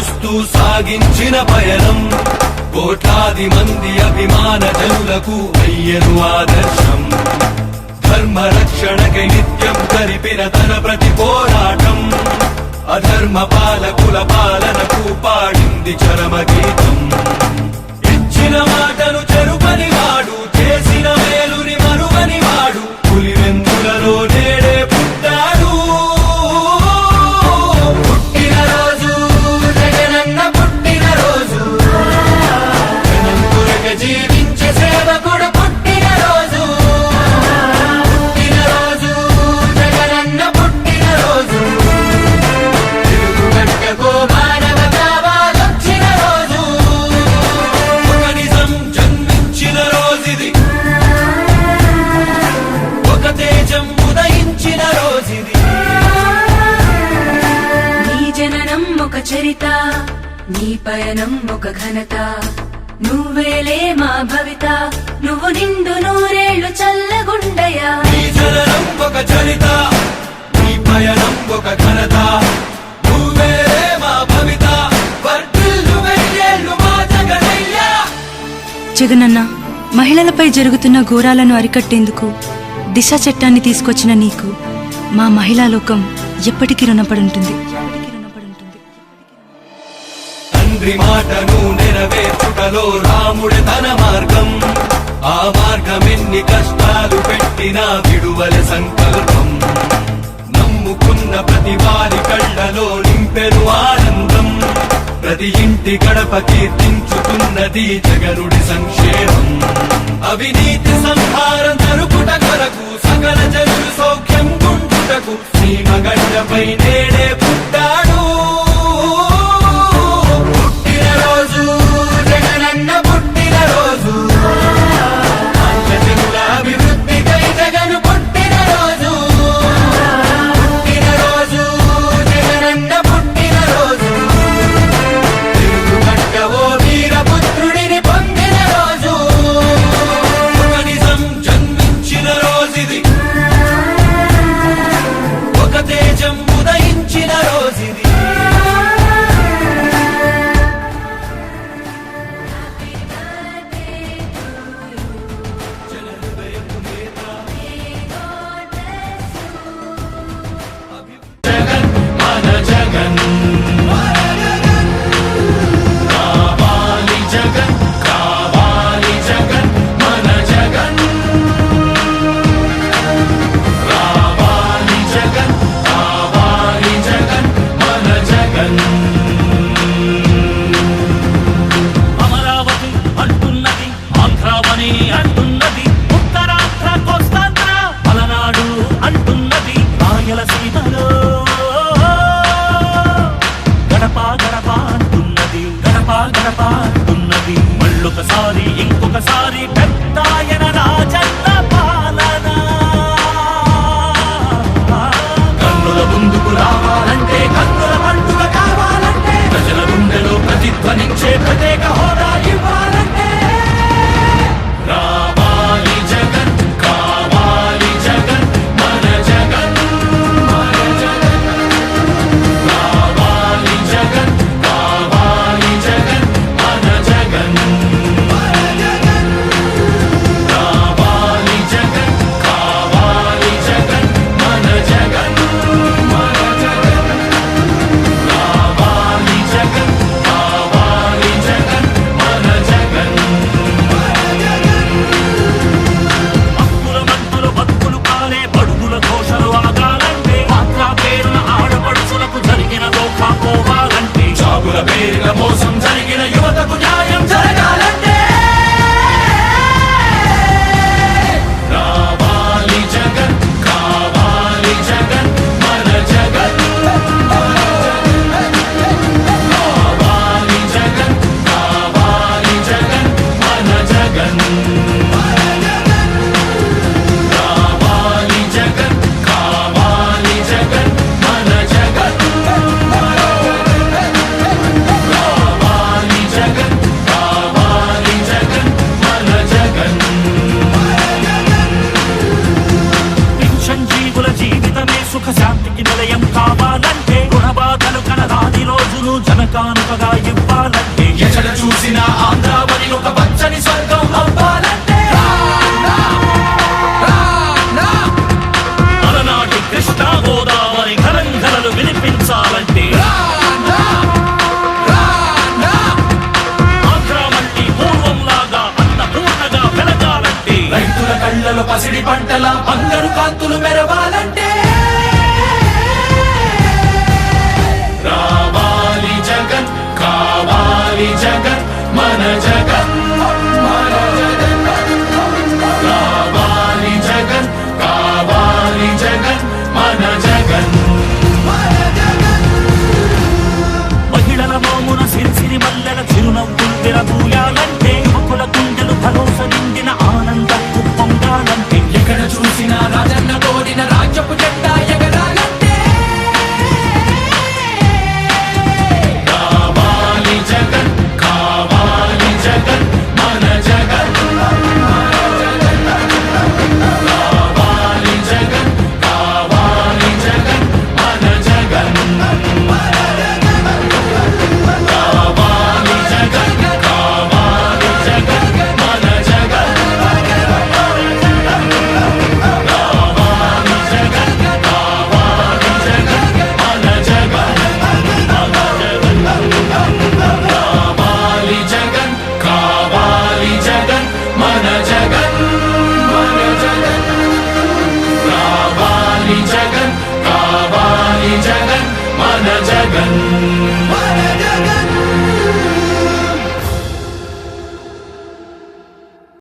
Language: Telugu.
చూస్తూ సాగించిన పయనం కోట్లాది మంది అభిమాన జనులకు అయ్యను ఆదర్శం. ధర్మ రక్షణకై నిత్యం జరిపిన తన ప్రతి పోరాటం అధర్మ పాలకుల పాలనకు పాడింది చరమ గీతం. ఇచ్చిన మాటను చెరుపని వాడు, చేసిన మేలుని మరువని వాడు, పులివెందులలో నేడే పుట్టాడు. పుట్టిన రోజు జగనన్న పుట్టిన రోజు, జనం కొరకే జీవించే సేవకుడు పుట్టిన రోజు. పుట్టిన రోజు జగనన్న పుట్టిన రోజు, తెలుగుగడ్డకు మానవ కావాలొచ్చిన రోజు. ఒక నిజం జన్మించిన రోజుది, ఒక తేజం ఉదయించిన రోజుది. నీ జననం ఒక చరిత, నీ పయనం ఒక ఘనత, నువ్వేలే మా భవిత, నువ్వు నిండు నూరేళ్లు చల్లగుండయా. నీ జననం ఒక చరిత, నీ పయనం ఒక ఘనత, నువ్వే మా భవిత, వర్ధిల్లు వెయ్యేళ్ళు మా జగనయ్యా. జగనన్న, మహిళలపై జరుగుతున్న ఘోరాలను అరికట్టేందుకు దిశ చట్టాన్ని తీసుకొచ్చిన నీకు మా మహిళా లోకం ఎప్పటికీ రుణపడుంటుంది. తండ్రి మాటను నెరవేర్చుటలో రాముడి తన మార్గం, ఆ మార్గం ఎన్ని కష్టాలు పెట్టినా విడువల సంకల్పం. నమ్ముకున్న ప్రతి వారి కళ్ళలో నింపెను ఆనందం, ప్రతి ఇంటి గడప కీర్తించుతున్నది జగనుడి సంక్షేమం. అవినీతి సంహారం జరుపుట కొరకు, సకల జనులు సౌఖ్యం గుంటుటకు సీమగడ్డపై నేడే పుట్టాడు. పుట్టిన రోజు జగనన్న పుట్టిన రోజు, జనుల అభివృద్ధికై జగను పుట్టిన రోజు. పుట్టిన రోజు జగనన్న పుట్టిన రోజు, తెలుగుగడ్డ ఓ వీరపుత్రుడిని పొందిన రోజు. ఒక నిజం జన్మించిన రోజుది, ఒక తేజం ఉదయించిన రోజుది. జగన్ మన జగన్, కావాలి జగన్, కావాలి జగన్ మన జగన్, రావాలి జగన్, కావాలి జగన్ మన జగన్. అమరావతి అంటున్నది, ఆంధ్రావని అంటున్నది, ఉత్తరాంధ్ర కోస్తాంధ్ర పలనాడు అంటున్నది, రాయలసీమలో గడప గడప అంటున్నది, గడప గడప అంటున్నది. మళ్ళొకసారి ఇంకొకసారి పెద్దాయన రాజన్న పాలన. కన్నుల ముందుకు రావాలంటే, కన్నుల పండుగ కావాలంటే, ప్రజల గుండెలో ప్రతిధ్వనించే ప్రత్యేక హోదా ఇవ్వాలంటే, రావాలి జగన్, కావాలి జగన్ మన జగన్, మన జగన్. రావాలి జగన్, కావాలి జగన్ మన జగన్, మన జగన్. రావాలి జగన్, కావాలి జగన్ మన జగన్, మన జగన్. రావాలి జగన్, కావాలి జగన్ మన జగన్, మన జగన్. హక్కుల మంతులు బతుకులు కాలే, బడుగుల ఘోషలు ఆగాలంటే, పాత్ర పేరున ఆడపడుచులకు జరిగిన దోఖా పోవాలంటే, జాగుల పేరున మోసం జరిగిన యువతకు న్యాయం జరగాలంటే, రావాలి జగన్, కావాలి జగన్ మన జగన్, మన జగన్. రావాలి జగన్, కావాలి జగన్ మన జగన్, మన జగన్. రావాలి జగన్, కావాలి జగన్ మన జగన్, మన జగన్. రావాలి జగన్, కానుకగా ఇవ్వాలంటే ఎక్కడ చూసిన ఆంధ్రావని ఒక పచ్చని స్వర్గం అవ్వాలంటే అలనాటి కృష్ణా గోదావరి కలంకలలు వినిపించాలంటే ఆంధ్ర మళ్ళీ పూర్వంలాగా అన్నపూర్ణగా వెలగాలంటే రైతుల కళ్ళలో పసిడి పంటల బంగారు కాంతులు మెరవాలంటే రావాలి జగన్ కావాలి జగన్